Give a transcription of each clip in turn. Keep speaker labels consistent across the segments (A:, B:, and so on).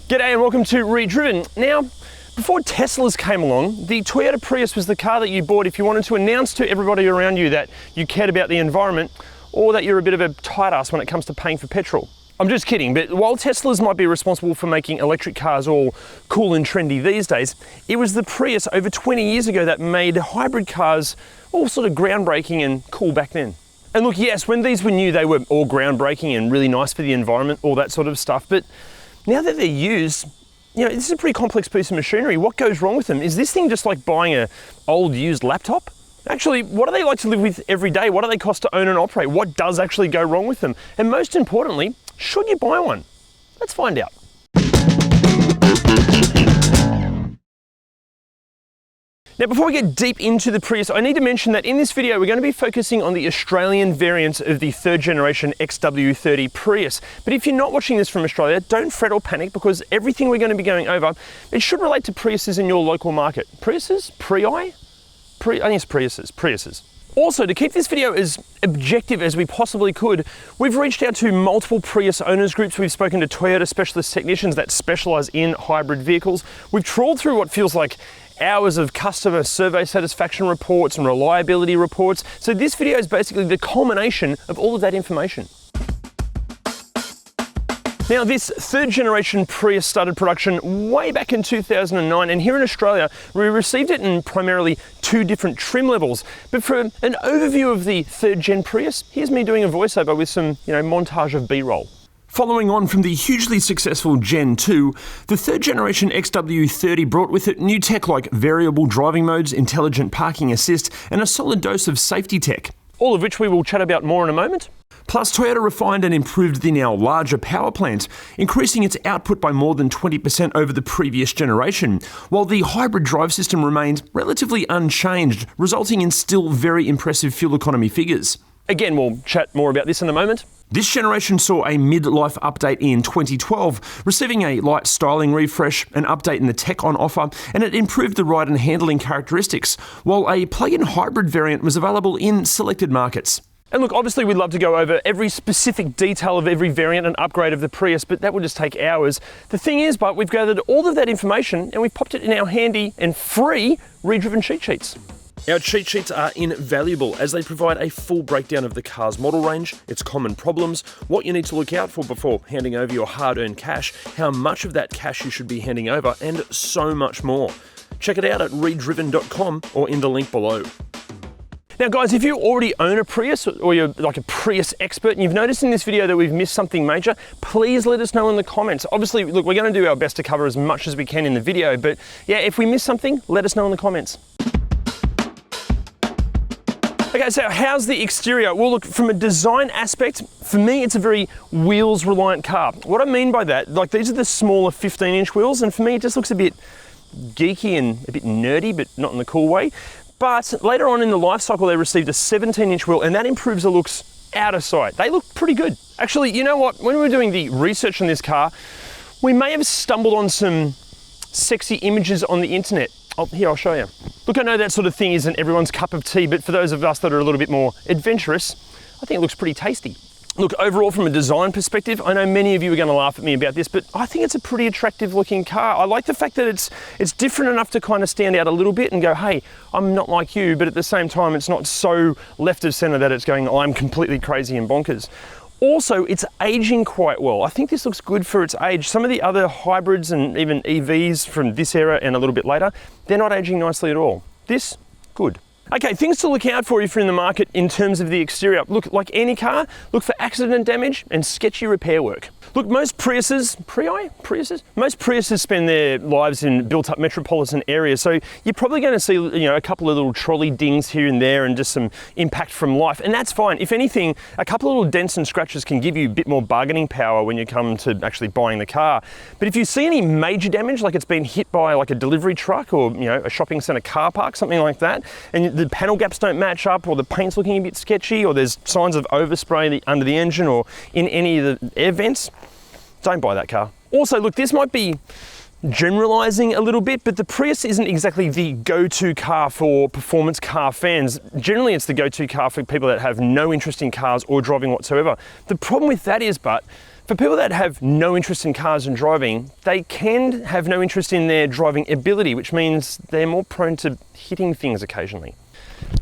A: G'day and welcome to ReDriven. Now, before Teslas came along, the Toyota Prius was the car that you bought if you wanted to announce to everybody around you that you cared about the environment or that you're a bit of a tight ass when it comes to paying for petrol. I'm just kidding, but while Teslas might be responsible for making electric cars all cool and trendy these days, it was the Prius over 20 years ago that made hybrid cars all sort of groundbreaking and cool back then. And look, yes, when these were new, they were all groundbreaking and really nice for the environment, all that sort of stuff, but now that they're used, you know, this is a pretty complex piece of machinery. What goes wrong with them? Is this thing just like buying an old used laptop? Actually, what do they like to live with every day? What do they cost to own and operate? What does actually go wrong with them? And most importantly, should you buy one? Let's find out. Now, before we get deep into the Prius, I need to mention that in this video, we're going to be focusing on the Australian variant of the third generation XW30 Prius. But if you're not watching this from Australia, don't fret or panic because everything we're going to be going over, it should relate to Priuses in your local market. Priuses? I think it's Priuses. Also, to keep this video as objective as we possibly could, we've reached out to multiple Prius owners groups. We've spoken to Toyota specialist technicians that specialize in hybrid vehicles. We've trawled through what feels like hours of customer survey satisfaction reports and reliability reports. So this video is basically the culmination of all of that information. Now, this third generation Prius started production way back in 2009, and here in Australia, we received it in primarily two different trim levels. But for an overview of the third gen Prius, here's me doing a voiceover with some, montage of B-roll. Following on from the hugely successful Gen 2, the third generation XW30 brought with it new tech like variable driving modes, intelligent parking assist, and a solid dose of safety tech. All of which we will chat about more in a moment. Plus, Toyota refined and improved the now larger power plant, increasing its output by more than 20% over the previous generation, while the hybrid drive system remained relatively unchanged, resulting in still very impressive fuel economy figures. Again, we'll chat more about this in a moment. This generation saw a mid-life update in 2012, receiving a light styling refresh, an update in the tech on offer, and it improved the ride and handling characteristics, while a plug-in hybrid variant was available in selected markets. And look, obviously we'd love to go over every specific detail of every variant and upgrade of the Prius, but that would just take hours. The thing is, but we've gathered all of that information and we've popped it in our handy and free ReDriven cheat sheets. Our cheat sheets are invaluable as they provide a full breakdown of the car's model range, its common problems, what you need to look out for before handing over your hard-earned cash, how much of that cash you should be handing over, and so much more. Check it out at redriven.com or in the link below. Now guys, if you already own a Prius or you're like a Prius expert and you've noticed in this video that we've missed something major, please let us know in the comments. Obviously, look, we're going to do our best to cover as much as we can in the video, but yeah, if we miss something, let us know in the comments. Okay, so how's the exterior? Well, look, from a design aspect, for me, it's a very wheels-reliant car. What I mean by that, like these are the smaller 15-inch wheels, and for me, it just looks a bit geeky and a bit nerdy, but not in the cool way. But later on in the life cycle, they received a 17-inch wheel, and that improves the looks out of sight. They look pretty good. Actually, you know what? When we were doing the research on this car, we may have stumbled on some sexy images on the internet. Here, I'll show you. Look, I know that sort of thing isn't everyone's cup of tea, but for those of us that are a little bit more adventurous, I think it looks pretty tasty. Look, overall from a design perspective, I know many of you are going to laugh at me about this, but I think it's a pretty attractive looking car. I like the fact that it's different enough to kind of stand out a little bit and go, hey, I'm not like you, but at the same time, it's not so left of center that it's going, I'm completely crazy and bonkers. Also, it's aging quite well. I think this looks good for its age. Some of the other hybrids and even EVs from this era and a little bit later, they're not aging nicely at all. This, good. Okay, things to look out for if you're in the market in terms of the exterior. Look, like any car, look for accident damage and sketchy repair work. Look, most Priuses spend their lives in built-up metropolitan areas, so you're probably going to see, a couple of little trolley dings here and there and just some impact from life, and that's fine. If anything, a couple of little dents and scratches can give you a bit more bargaining power when you come to actually buying the car. But if you see any major damage, like it's been hit by like a delivery truck or a shopping centre car park, something like that, and the panel gaps don't match up, or the paint's looking a bit sketchy, or there's signs of overspray under the engine or in any of the air vents, don't buy that car. Also, look, this might be generalizing a little bit, but the Prius isn't exactly the go-to car for performance car fans. Generally, it's the go-to car for people that have no interest in cars or driving whatsoever. The problem with that is, For people that have no interest in cars and driving, they can have no interest in their driving ability, which means they're more prone to hitting things occasionally.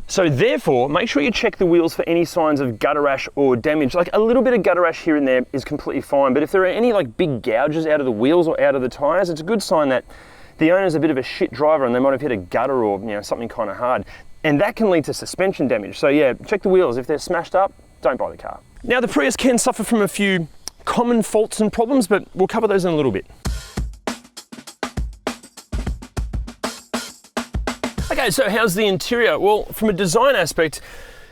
A: So therefore, make sure you check the wheels for any signs of gutter rash or damage. Like a little bit of gutter rash here and there is completely fine, but if there are any like big gouges out of the wheels or out of the tires, it's a good sign that the owner's a bit of a shit driver and they might have hit a gutter or something kind of hard. And that can lead to suspension damage. So yeah, check the wheels. If they're smashed up, don't buy the car. Now the Prius can suffer from a few common faults and problems, but we'll cover those in a little bit. Okay, so how's the interior? Well, from a design aspect,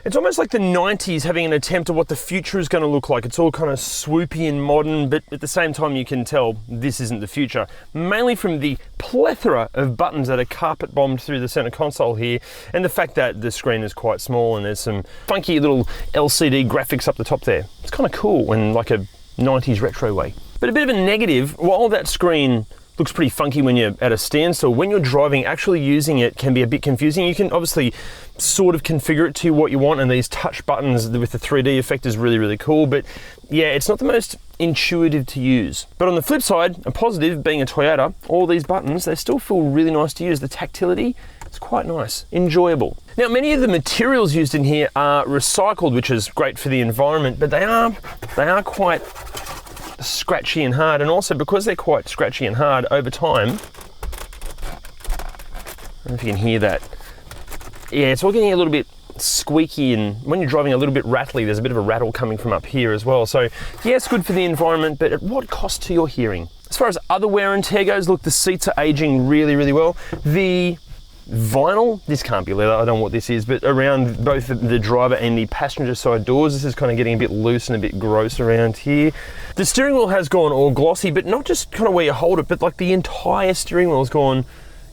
A: it's almost like the 90s having an attempt at what the future is going to look like. It's all kind of swoopy and modern, but at the same time you can tell this isn't the future. Mainly from the plethora of buttons that are carpet bombed through the center console here, and the fact that the screen is quite small and there's some funky little LCD graphics up the top there. It's kind of cool in like a 90s retro way. But a bit of a negative, while that screen looks pretty funky when you're at a standstill, when you're driving, actually using it can be a bit confusing. You can obviously sort of configure it to what you want, and these touch buttons with the 3D effect is really, really cool, but yeah, it's not the most intuitive to use. But on the flip side, a positive, being a Toyota, all these buttons, they still feel really nice to use. The tactility is quite nice, enjoyable. Now, many of the materials used in here are recycled, which is great for the environment, but they are quite scratchy and hard, and also because they're quite scratchy and hard over time, I don't know if you can hear that. Yeah, it's all getting a little bit squeaky, and when you're driving a little bit rattly, there's a bit of a rattle coming from up here as well. So yeah, it's good for the environment, but at what cost to your hearing? As far as other wear and tear goes, look, the seats are aging really, really well. The vinyl, this can't be leather, I don't know what this is, but around both the driver and the passenger side doors, this is kind of getting a bit loose and a bit gross around here. The steering wheel has gone all glossy, but not just kind of where you hold it, but like the entire steering wheel has gone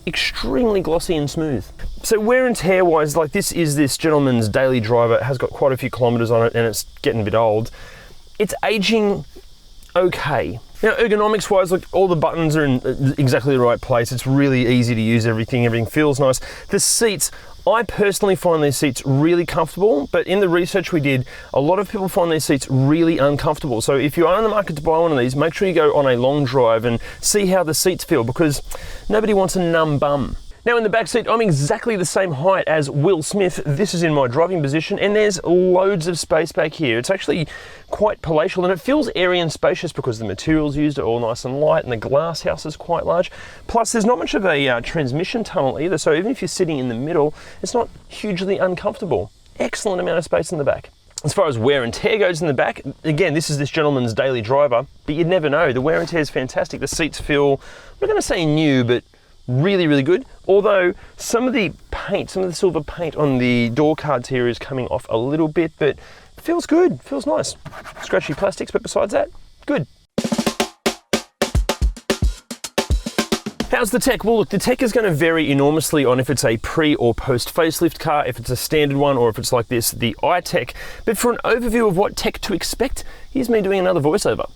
A: extremely glossy and smooth. So wear and tear wise, like this is this gentleman's daily driver. It has got quite a few kilometers on it and it's getting a bit old. It's aging okay. Now, ergonomics wise, look, all the buttons are in exactly the right place. It's really easy to use, everything feels nice. The seats, I personally find these seats really comfortable, but in the research we did, a lot of people find these seats really uncomfortable. So if you are in the market to buy one of these, make sure you go on a long drive and see how the seats feel, because nobody wants a numb bum. Now in the back seat, I'm exactly the same height as Will Smith. This is in my driving position, and there's loads of space back here. It's actually quite palatial, and it feels airy and spacious because the materials used are all nice and light, and the glass house is quite large. Plus, there's not much of a transmission tunnel either, so even if you're sitting in the middle, it's not hugely uncomfortable. Excellent amount of space in the back. As far as wear and tear goes in the back, again, this is this gentleman's daily driver, but you'd never know. The wear and tear is fantastic. The seats feel, I'm not going to say new, but really, really good. Although some of the paint, some of the silver paint on the door cards here is coming off a little bit, but it feels good, feels nice. Scratchy plastics, but besides that, good. How's the tech? Well, look, the tech is going to vary enormously on if it's a pre or post facelift car, if it's a standard one, or if it's like this, the iTech. But for an overview of what tech to expect, here's me doing another voiceover.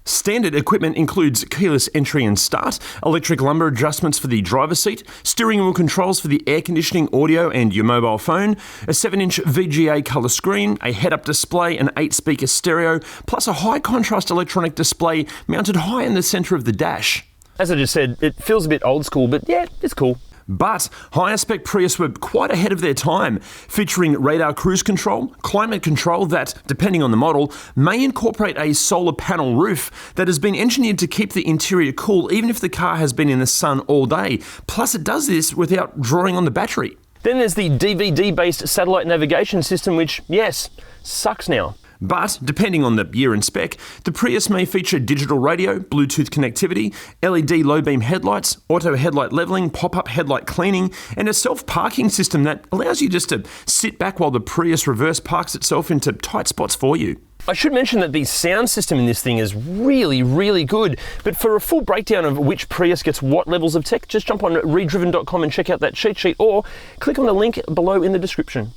A: Standard equipment includes keyless entry and start, electric lumbar adjustments for the driver's seat, steering wheel controls for the air conditioning, audio and your mobile phone, a 7-inch VGA colour screen, a head-up display, an 8-speaker stereo, plus a high-contrast electronic display mounted high in the centre of the dash. As I just said, it feels a bit old school, but yeah, it's cool. But higher spec Prius were quite ahead of their time, featuring radar cruise control, climate control that, depending on the model, may incorporate a solar panel roof that has been engineered to keep the interior cool even if the car has been in the sun all day. Plus it does this without drawing on the battery. Then there's the DVD-based satellite navigation system, which, yes, sucks now. But, depending on the year and spec, the Prius may feature digital radio, Bluetooth connectivity, LED low-beam headlights, auto headlight leveling, pop-up headlight cleaning, and a self-parking system that allows you just to sit back while the Prius reverse parks itself into tight spots for you. I should mention that the sound system in this thing is really, really good, but for a full breakdown of which Prius gets what levels of tech, just jump on ReDriven.com and check out that cheat sheet, or click on the link below in the description.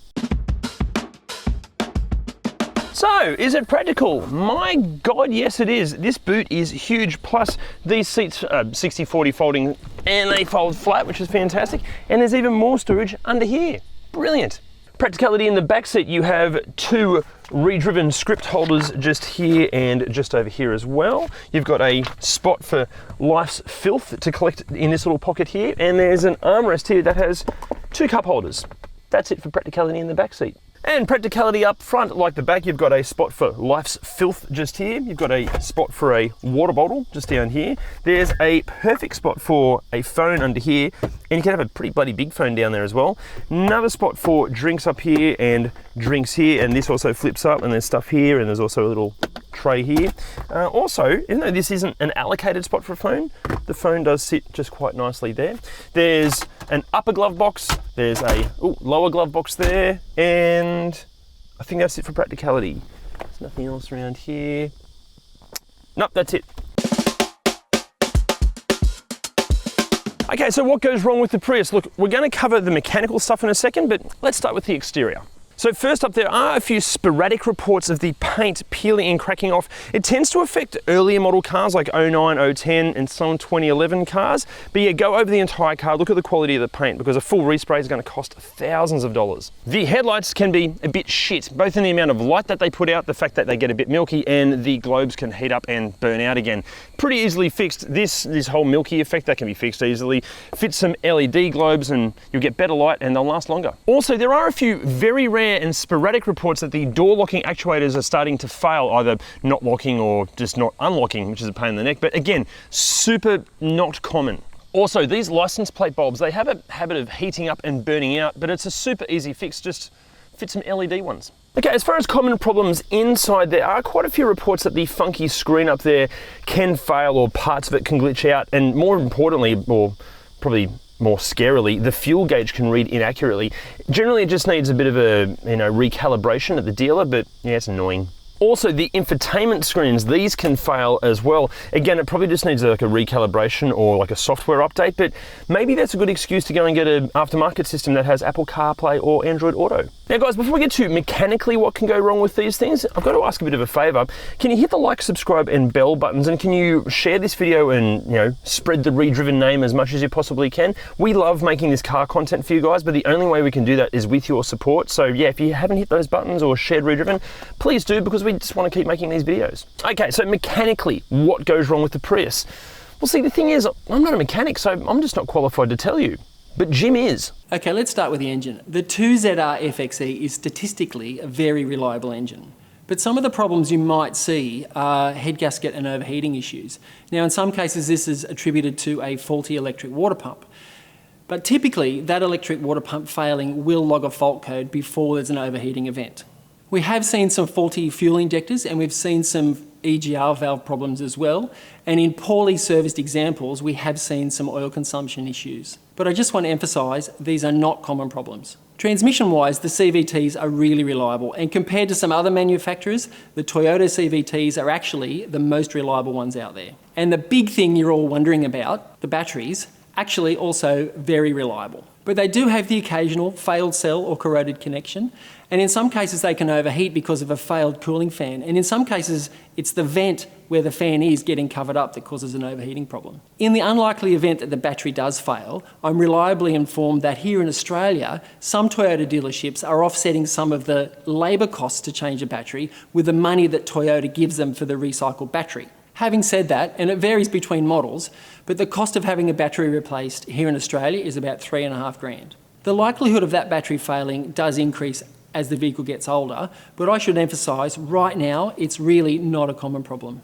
A: So, is it practical? My God, yes it is. This boot is huge, plus these seats are 60/40 folding and they fold flat, which is fantastic. And there's even more storage under here. Brilliant. Practicality in the back seat, you have two ReDriven script holders just here and just over here as well. You've got a spot for life's filth to collect in this little pocket here, and there's an armrest here that has 2 cup holders. That's it for practicality in the back seat. And practicality up front, like the back, you've got a spot for life's filth just here. You've got a spot for a water bottle just down here. There's a perfect spot for a phone under here, and you can have a pretty bloody big phone down there as well. Another spot for drinks up here and drinks here, and this also flips up, and there's stuff here, and there's also a little tray here. Also, even though this isn't an allocated spot for a phone, the phone does sit just quite nicely there. There's an upper glove box, there's a lower glove box there, and I think that's it for practicality. There's nothing else around here. Nope, that's it. Okay, so what goes wrong with the Prius? Look, we're going to cover the mechanical stuff in a second, but let's start with the exterior. So first up, there are a few sporadic reports of the paint peeling and cracking off. It tends to affect earlier model cars like 09, 010 and some 2011 cars. But yeah, go over the entire car, look at the quality of the paint, because a full respray is going to cost thousands of dollars. The headlights can be a bit shit, both in the amount of light that they put out, the fact that they get a bit milky, and the globes can heat up and burn out again. Pretty easily fixed. This whole milky effect, that can be fixed easily. Fit some LED globes and you'll get better light and they'll last longer. Also, there are a few very rare and sporadic reports that the door locking actuators are starting to fail, either not locking or just not unlocking, which is a pain in the neck. But again, super not common. Also, these license plate bulbs, they have a habit of heating up and burning out, but it's a super easy fix. Just fit some LED ones. Okay, as far as common problems inside, there are quite a few reports that the funky screen up there can fail or parts of it can glitch out, and more importantly, or probably more scarily, the fuel gauge can read inaccurately. Generally, it just needs a bit of a recalibration at the dealer, but yeah, it's annoying. Also, the infotainment screens, these can fail as well. Again, it probably just needs like a recalibration or like a software update, but maybe that's a good excuse to go and get an aftermarket system that has Apple CarPlay or Android Auto. Now guys, before we get to mechanically what can go wrong with these things, I've got to ask a bit of a favor. Can you hit the like, subscribe and bell buttons, and can you share this video and spread the ReDriven name as much as you possibly can? We love making this car content for you guys, but the only way we can do that is with your support. So yeah, if you haven't hit those buttons or shared ReDriven, please do, because we just want to keep making these videos. Okay, so mechanically, what goes wrong with the Prius? Well, see, the thing is, I'm not a mechanic, so I'm just not qualified to tell you. But Jim is.
B: Okay, let's start with the engine. The 2ZR FXE is statistically a very reliable engine. But some of the problems you might see are head gasket and overheating issues. Now, in some cases, this is attributed to a faulty electric water pump. But typically, that electric water pump failing will log a fault code before there's an overheating event. We have seen some faulty fuel injectors, and we've seen some EGR valve problems as well. And in poorly serviced examples, we have seen some oil consumption issues. But I just want to emphasise, these are not common problems. Transmission-wise, the CVTs are really reliable, and compared to some other manufacturers, the Toyota CVTs are actually the most reliable ones out there. And the big thing you're all wondering about, the batteries, actually also very reliable. But they do have the occasional failed cell or corroded connection, and in some cases they can overheat because of a failed cooling fan, and in some cases it's the vent where the fan is getting covered up that causes an overheating problem. In the unlikely event that the battery does fail, I'm reliably informed that here in Australia, some Toyota dealerships are offsetting some of the labour costs to change a battery with the money that Toyota gives them for the recycled battery. Having said that, and it varies between models, but the cost of having a battery replaced here in Australia is about $3,500. The likelihood of that battery failing does increase as the vehicle gets older, but I should emphasise, right now, it's really not a common problem.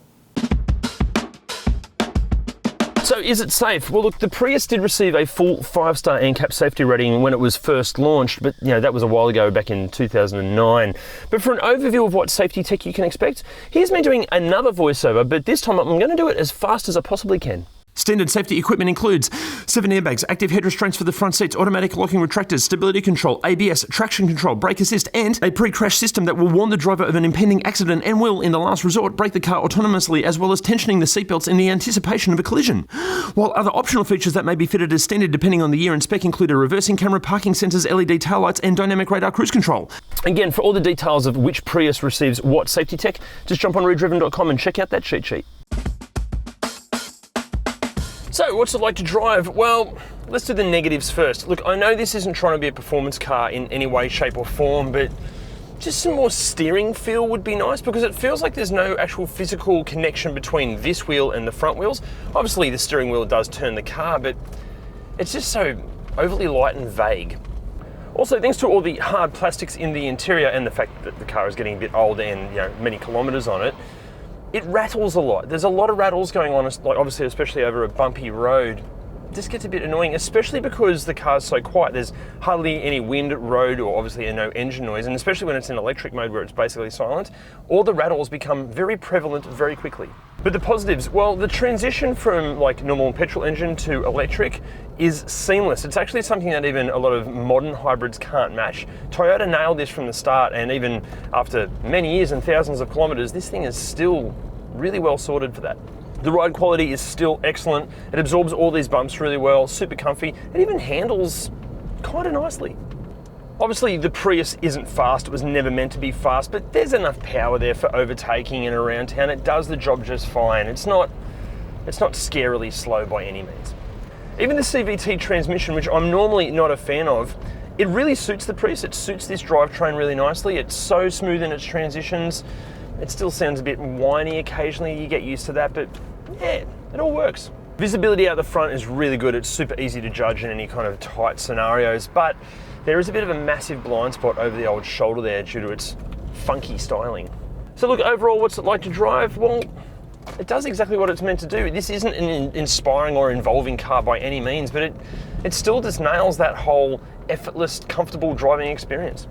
A: So is it safe? Well, look, the Prius did receive a full 5-star NCAP safety rating when it was first launched, but that was a while ago, back in 2009. But for an overview of what safety tech you can expect, here's me doing another voiceover, but this time I'm going to do it as fast as I possibly can. Standard safety equipment includes 7 airbags, active head restraints for the front seats, automatic locking retractors, stability control, ABS, traction control, brake assist, and a pre-crash system that will warn the driver of an impending accident and will, in the last resort, brake the car autonomously, as well as tensioning the seatbelts in the anticipation of a collision. While other optional features that may be fitted as standard depending on the year and spec include a reversing camera, parking sensors, LED taillights, and dynamic radar cruise control. Again, for all the details of which Prius receives what safety tech, just jump on ReDriven.com and check out that cheat sheet. So, what's it like to drive? Well, let's do the negatives first. Look, I know this isn't trying to be a performance car in any way, shape or form, but Just some more steering feel would be nice, because it feels like there's no actual physical connection between this wheel and the front wheels. Obviously the steering wheel does turn the car, but it's just so overly light and vague. Also, thanks to all the hard plastics in the interior and the fact that the car is getting a bit old and many kilometres on it, it rattles a lot. There's a lot of rattles going on, like obviously especially over a bumpy road. This gets a bit annoying, especially because the car's so quiet. There's hardly any wind, road, or obviously no engine noise, and especially when it's in electric mode where it's basically silent, all the rattles become very prevalent very quickly. But the positives, well, the transition from like normal petrol engine to electric is seamless. It's actually something that even a lot of modern hybrids can't match. Toyota nailed this from the start, and even after many years and thousands of kilometres, this thing is still really well sorted for that. The ride quality is still excellent. It absorbs all these bumps really well, super comfy. It even handles kind of nicely. Obviously the Prius isn't fast, it was never meant to be fast, but there's enough power there for overtaking and around town. It does the job just fine. It's not scarily slow by any means. Even the CVT transmission, which I'm normally not a fan of, it really suits the Prius. It suits this drivetrain really nicely. It's so smooth in its transitions. It still sounds a bit whiny occasionally, you get used to that, but yeah, it all works. Visibility out the front is really good. It's super easy to judge in any kind of tight scenarios, but there is a bit of a massive blind spot over the old shoulder there due to its funky styling. So look, overall, what's it like to drive? Well, it does exactly what it's meant to do. This isn't an inspiring or involving car by any means, but it still just nails that whole effortless, comfortable driving experience.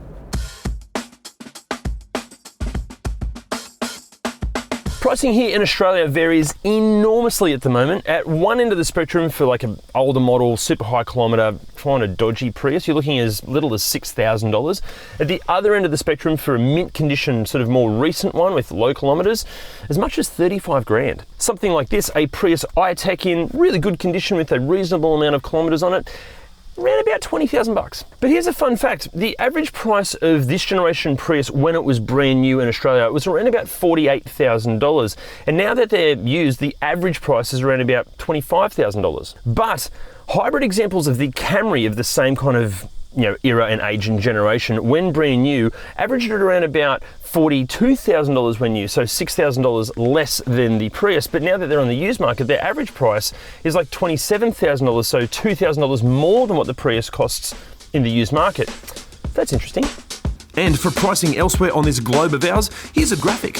A: Pricing here in Australia varies enormously at the moment. At one end of the spectrum for like an older model, super high kilometre, kind of dodgy Prius, you're looking as little as $6,000. At the other end of the spectrum for a mint condition, sort of more recent one with low kilometres, as much as 35 grand. Something like this, a Prius i-Tech in really good condition with a reasonable amount of kilometres on it, around about 20,000 bucks. But here's a fun fact. The average price of this generation Prius when it was brand new in Australia was around about $48,000. And now that they're used, the average price is around about $25,000. But hybrid examples of the Camry of the same kind of era and age and generation, when brand new, averaged at around about $42,000 when new, so $6,000 less than the Prius. But now that they're on the used market, their average price is like $27,000, so $2,000 more than what the Prius costs in the used market. That's interesting. And for pricing elsewhere on this globe of ours, here's a graphic.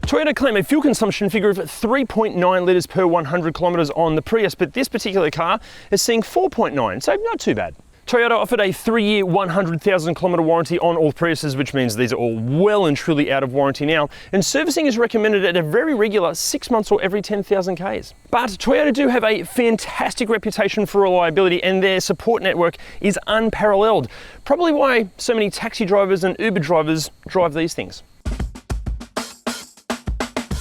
A: Toyota claim a fuel consumption figure of 3.9 litres per 100 kilometres on the Prius, but this particular car is seeing 4.9, so not too bad. Toyota offered a 3-year, 100,000 kilometre warranty on all Priuses, which means these are all well and truly out of warranty now, and servicing is recommended at a very regular 6 months or every 10,000 Ks. But Toyota do have a fantastic reputation for reliability, and their support network is unparalleled. Probably why so many taxi drivers and Uber drivers drive these things.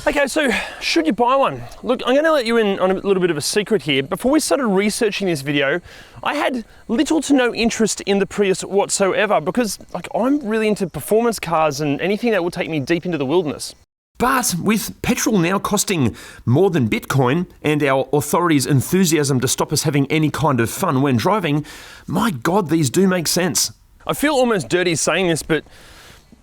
A: Okay, so should you buy one? Look, I'm going to let you in on a little bit of a secret here. Before we started researching this video, I had little to no interest in the Prius whatsoever because I'm really into performance cars and anything that will take me deep into the wilderness. But with petrol now costing more than Bitcoin and our authorities' enthusiasm to stop us having any kind of fun when driving, my God, these do make sense. I feel almost dirty saying this, but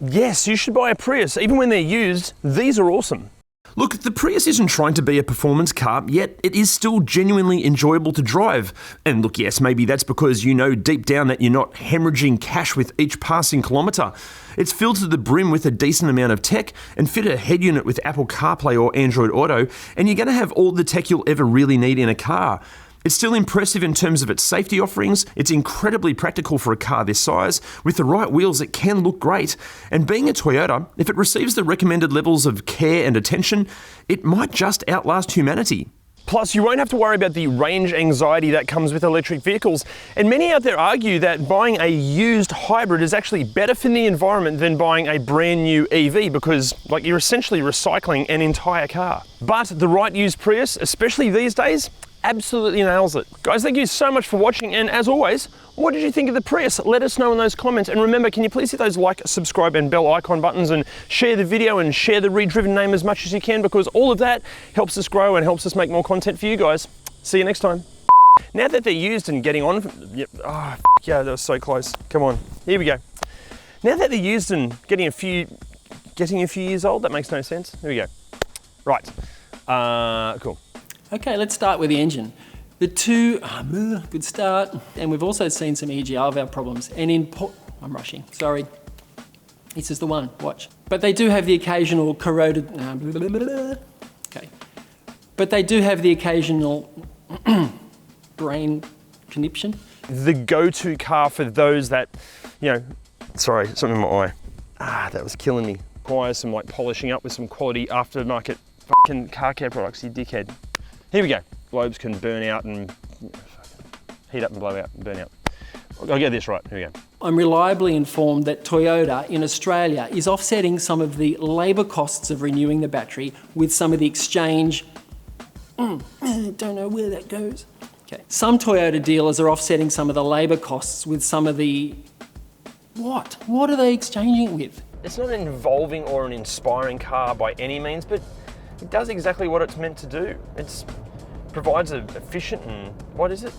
A: yes, you should buy a Prius. Even when they're used, these are awesome. Look, the Prius isn't trying to be a performance car, yet it is still genuinely enjoyable to drive. And look, yes, maybe that's because you know deep down that you're not hemorrhaging cash with each passing kilometre. It's filled to the brim with a decent amount of tech and fit a head unit with Apple CarPlay or Android Auto, and you're going to have all the tech you'll ever really need in a car. It's still impressive in terms of its safety offerings. It's incredibly practical for a car this size. With the right wheels, it can look great. And being a Toyota, if it receives the recommended levels of care and attention, it might just outlast humanity. Plus, you won't have to worry about the range anxiety that comes with electric vehicles. And many out there argue that buying a used hybrid is actually better for the environment than buying a brand new EV because, you're essentially recycling an entire car. But the right used Prius, especially these days, absolutely nails it. Guys, thank you so much for watching, and as always, what did you think of the Prius? Let us know in those comments, and remember, can you please hit those like, subscribe and bell icon buttons and share the video and share the ReDriven name as much as you can, because all of that helps us grow and helps us make more content for you guys. See you next time. Now that they're used and getting on, yeah, that was so close. Come on, here we go. Now that they're used and getting a few years old, that makes no sense. Here we go. Right, cool.
B: Okay, let's start with the engine. The two, good start. And we've also seen some EGR valve problems. And I'm rushing, sorry. This is the one, watch. But they do have the occasional corroded, okay. But they do have the occasional brain conniption.
A: The go-to car for those that, sorry, something in my eye. That was killing me. Requires some polishing up with some quality aftermarket fucking car care products, you dickhead. Here we go. Globes can burn out and heat up and blow out and burn out. I'll get this right, here we go.
B: I'm reliably informed that Toyota in Australia is offsetting some of the labour costs of renewing the battery with some of the exchange. Don't know where that goes. Okay. Some Toyota dealers are offsetting some of the labour costs with some of the... What? What are they exchanging it with?
A: It's not an involving or an inspiring car by any means, but it does exactly what it's meant to do. It provides an efficient and, what is it?